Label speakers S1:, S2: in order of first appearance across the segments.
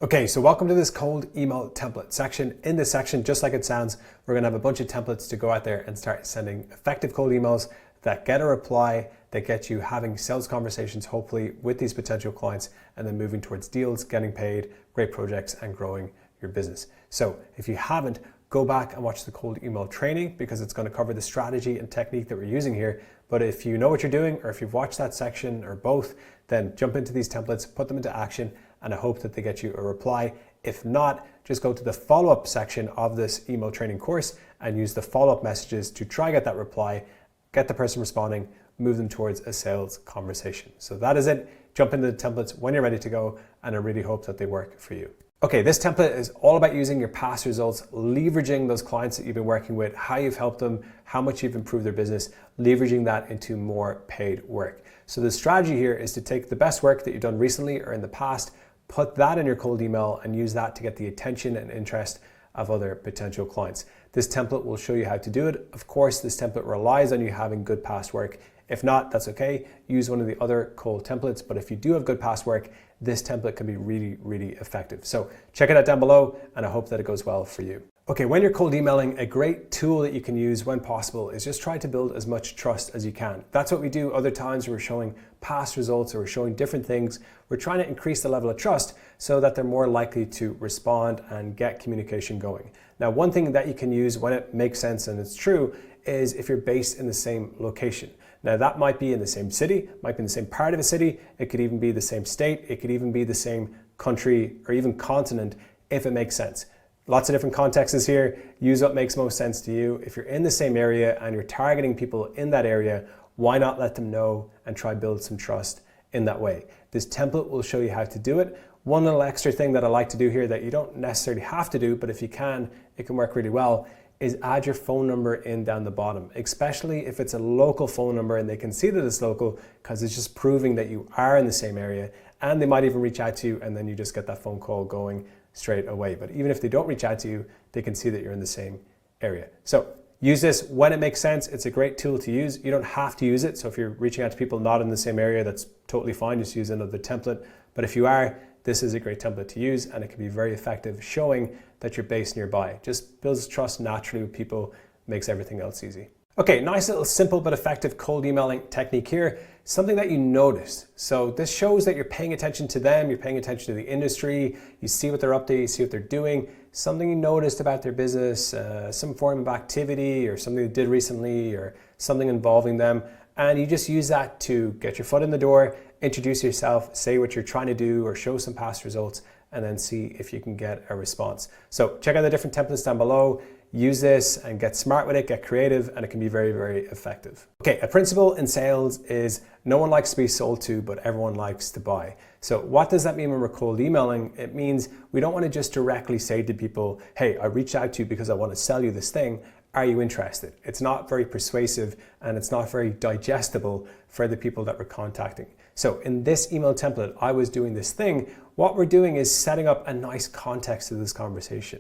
S1: Okay, so welcome to this cold email template section. In this section, just like it sounds, we're gonna have a bunch of templates to go out there and start sending effective cold emails that get a reply, that get you having sales conversations, hopefully with these potential clients, and then moving towards deals, getting paid, great projects, and growing your business. So if you haven't, go back and watch the cold email training because it's gonna cover the strategy and technique that we're using here. But if you know what you're doing, or if you've watched that section or both, then jump into these templates, put them into action, and I hope that they get you a reply. If not, just go to the follow-up section of this email training course and use the follow-up messages to try get that reply, get the person responding, move them towards a sales conversation. So that is it. Jump into the templates when you're ready to go, and I really hope that they work for you. Okay, this template is all about using your past results, leveraging those clients that you've been working with, how you've helped them, how much you've improved their business, leveraging that into more paid work. So the strategy here is to take the best work that you've done recently or in the past, put that in your cold email and use that to get the attention and interest of other potential clients. This template will show you how to do it. Of course, this template relies on you having good past work. If not, that's okay. Use one of the other cold templates, but if you do have good past work, this template can be really, really effective. So check it out down below, and I hope that it goes well for you. Okay, when you're cold emailing, a great tool that you can use when possible is just try to build as much trust as you can. That's what we do other times when we're showing past results or we're showing different things. We're trying to increase the level of trust so that they're more likely to respond and get communication going. Now, one thing that you can use when it makes sense and it's true is if you're based in the same location. Now that might be in the same city, might be in the same part of a city, it could even be the same state, it could even be the same country or even continent if it makes sense. Lots of different contexts here. Use what makes most sense to you. If you're in the same area and you're targeting people in that area, why not let them know and try build some trust in that way? This template will show you how to do it. One little extra thing that I like to do here that you don't necessarily have to do, but if you can, it can work really well, is add your phone number in down the bottom, especially if it's a local phone number and they can see that it's local because it's just proving that you are in the same area, and they might even reach out to you and then you just get that phone call going straight away. But even if they don't reach out to you, they can see that you're in the same area. So use this when it makes sense. It's a great tool to use. You don't have to use it. So if you're reaching out to people not in the same area, that's totally fine. Just use another template. But if you are, this is a great template to use, and it can be very effective showing that you're based nearby. Just builds trust naturally with people, makes everything else easy. Okay, nice little simple but effective cold emailing technique here. Something that you notice. So this shows that you're paying attention to them, you're paying attention to the industry, you see what they're up to, you see what they're doing, something you noticed about their business, some form of activity or something they did recently or something involving them. And you just use that to get your foot in the door, introduce yourself, say what you're trying to do or show some past results, and then see if you can get a response. So check out the different templates down below. Use this and get smart with it, get creative, and it can be very, very effective. Okay, a principle in sales is no one likes to be sold to, but everyone likes to buy. So what does that mean when we're cold emailing? It means we don't want to just directly say to people, hey, I reached out to you because I want to sell you this thing. Are you interested? It's not very persuasive and it's not very digestible for the people that we're contacting. So in this email template, I was doing this thing. What we're doing is setting up a nice context to this conversation.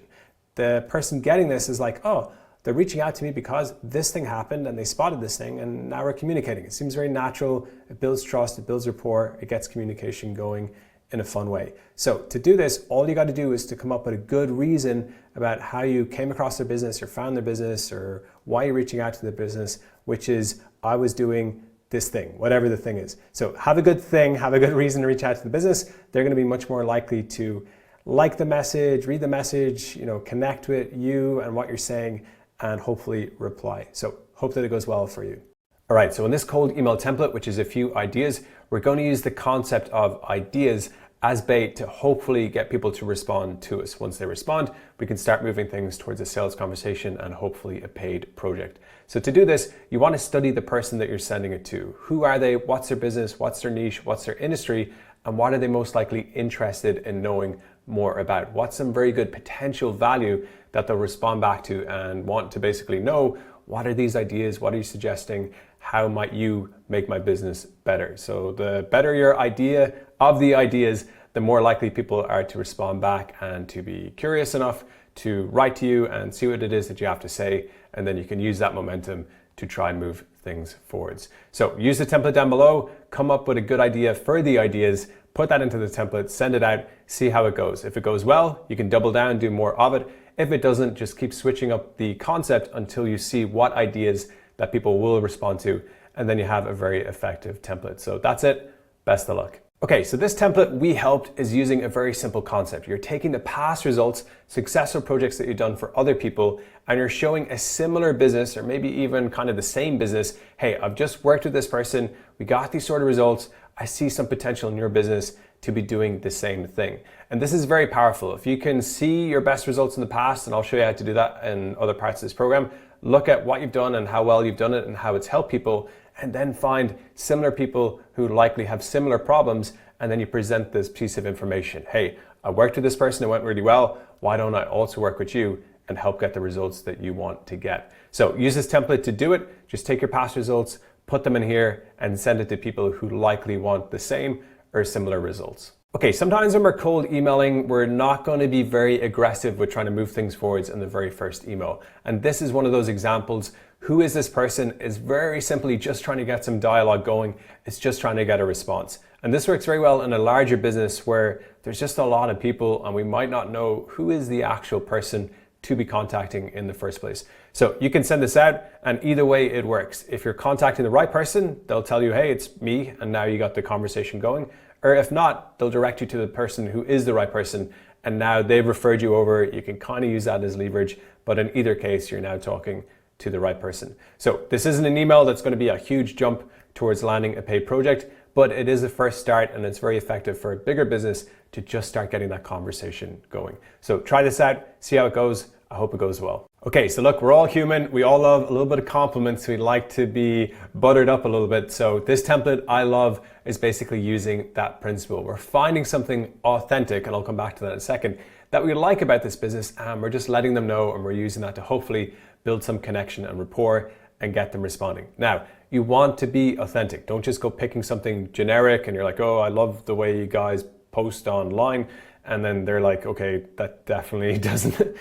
S1: The person getting this is like, oh, they're reaching out to me because this thing happened and they spotted this thing and now we're communicating. It seems very natural. It builds trust, it builds rapport, it gets communication going in a fun way. So to do this, all you got to do is to come up with a good reason about how you came across their business or found their business or why you're reaching out to the business, which is I was doing this thing, whatever the thing is. So have a good thing, have a good reason to reach out to the business. They're going to be much more likely to like the message, read the message, connect with you and what you're saying, and hopefully reply. So hope that it goes well for you. All right, so in this cold email template, which is a few ideas, we're going to use the concept of ideas as bait to hopefully get people to respond to us. Once they respond, we can start moving things towards a sales conversation and hopefully a paid project. So to do this, you want to study the person that you're sending it to. Who are they? What's their business? What's their niche? What's their industry? And what are they most likely interested in knowing more about? What's some very good potential value that they'll respond back to and want to basically know? What are these ideas? What are you suggesting? How might you make my business better? So the better your idea of the ideas, the more likely people are to respond back and to be curious enough to write to you and see what it is that you have to say. And then you can use that momentum to try and move things forwards. So use the template down below, come up with a good idea for the ideas, put that into the template, send it out, see how it goes. If it goes well, you can double down, do more of it. If it doesn't, just keep switching up the concept until you see what ideas that people will respond to, and then you have a very effective template. So that's it. Best of luck. Okay, so this template we helped is using a very simple concept. You're taking the past results, successful projects that you've done for other people, and you're showing a similar business, or maybe even kind of the same business. Hey, I've just worked with this person. We got these sort of results. I see some potential in your business to be doing the same thing. And this is very powerful. If you can see your best results in the past, and I'll show you how to do that in other parts of this program, look at what you've done and how well you've done it and how it's helped people, and then find similar people who likely have similar problems, and then you present this piece of information. Hey, I worked with this person, it went really well. Why don't I also work with you and help get the results that you want to get? So use this template to do it. Just take your past results, put them in here, and send it to people who likely want the same or similar results. Okay, sometimes when we're cold emailing, we're not going to be very aggressive with trying to move things forwards in the very first email. And this is one of those examples. Who is this person is very simply just trying to get some dialogue going. It's just trying to get a response. And this works very well in a larger business where there's just a lot of people and we might not know who is the actual person to be contacting in the first place. So you can send this out, and either way it works. If you're contacting the right person, they'll tell you, hey, it's me, and now you got the conversation going. Or if not, they'll direct you to the person who is the right person, and now they've referred you over. You can kind of use that as leverage, but in either case, you're now talking to the right person. So this isn't an email that's going to be a huge jump towards landing a paid project, but it is the first start, and it's very effective for a bigger business to just start getting that conversation going. So try this out, see how it goes. I hope it goes well. Okay, so look, we're all human. We all love a little bit of compliments. We like to be buttered up a little bit. So this template I love is basically using that principle. We're finding something authentic, and I'll come back to that in a second, that we like about this business, and we're just letting them know, and we're using that to hopefully build some connection and rapport and get them responding. Now, you want to be authentic. Don't just go picking something generic and you're like, oh, I love the way you guys post online. And then they're like, okay, that definitely doesn't,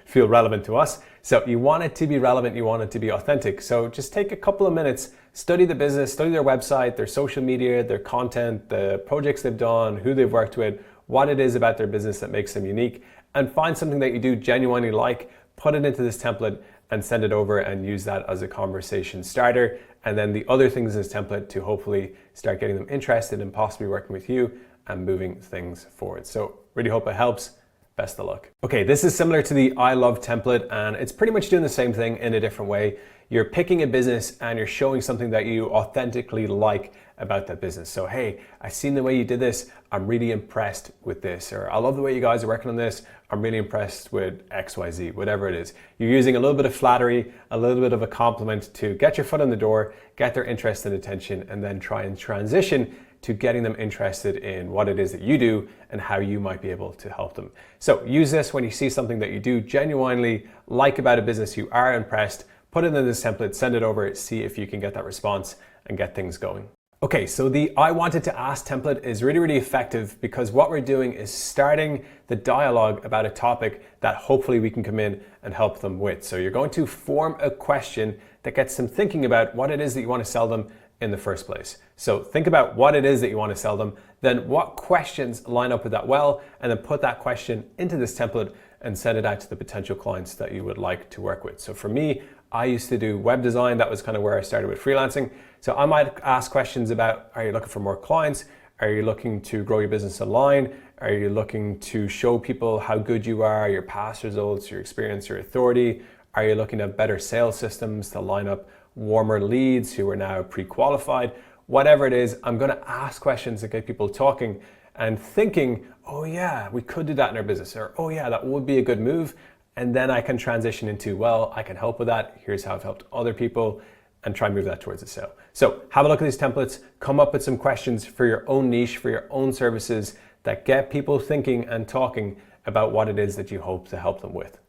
S1: feel relevant to us. So you want it to be relevant, you want it to be authentic. So just take a couple of minutes, study the business, study their website, their social media, their content, the projects they've done, who they've worked with, what it is about their business that makes them unique, and find something that you do genuinely like, put it into this template and send it over and use that as a conversation starter. And then the other things in this template to hopefully start getting them interested in possibly working with you and moving things forward. So really hope it helps. Best of luck. Okay, this is similar to the I love template, and it's pretty much doing the same thing in a different way. You're picking a business and you're showing something that you authentically like about that business. So, hey, I've seen the way you did this. I'm really impressed with this. Or I love the way you guys are working on this. I'm really impressed with XYZ, whatever it is. You're using a little bit of flattery, a little bit of a compliment to get your foot in the door, get their interest and attention, and then try and transition to getting them interested in what it is that you do and how you might be able to help them. So use this when you see something that you do genuinely like about a business, you are impressed, put it in this template, send it over, see if you can get that response and get things going. Okay, so the I wanted to ask template is really, really effective because what we're doing is starting the dialogue about a topic that hopefully we can come in and help them with. So you're going to form a question that gets them thinking about what it is that you want to sell them in the first place. So think about what it is that you want to sell them, then what questions line up with that well, and then put that question into this template and send it out to the potential clients that you would like to work with. So for me, I used to do web design. That was kind of where I started with freelancing. So I might ask questions about, are you looking for more clients? Are you looking to grow your business online? Are you looking to show people how good you are, your past results, your experience, your authority? Are you looking at better sales systems to line up warmer leads who are now pre-qualified? Whatever it is, I'm going to ask questions that get people talking and thinking, oh yeah, we could do that in our business, or oh yeah, that would be a good move. And then I can transition into, well, I can help with that. Here's how I've helped other people, and try and move that towards a sale. So have a look at these templates, come up with some questions for your own niche, for your own services that get people thinking and talking about what it is that you hope to help them with.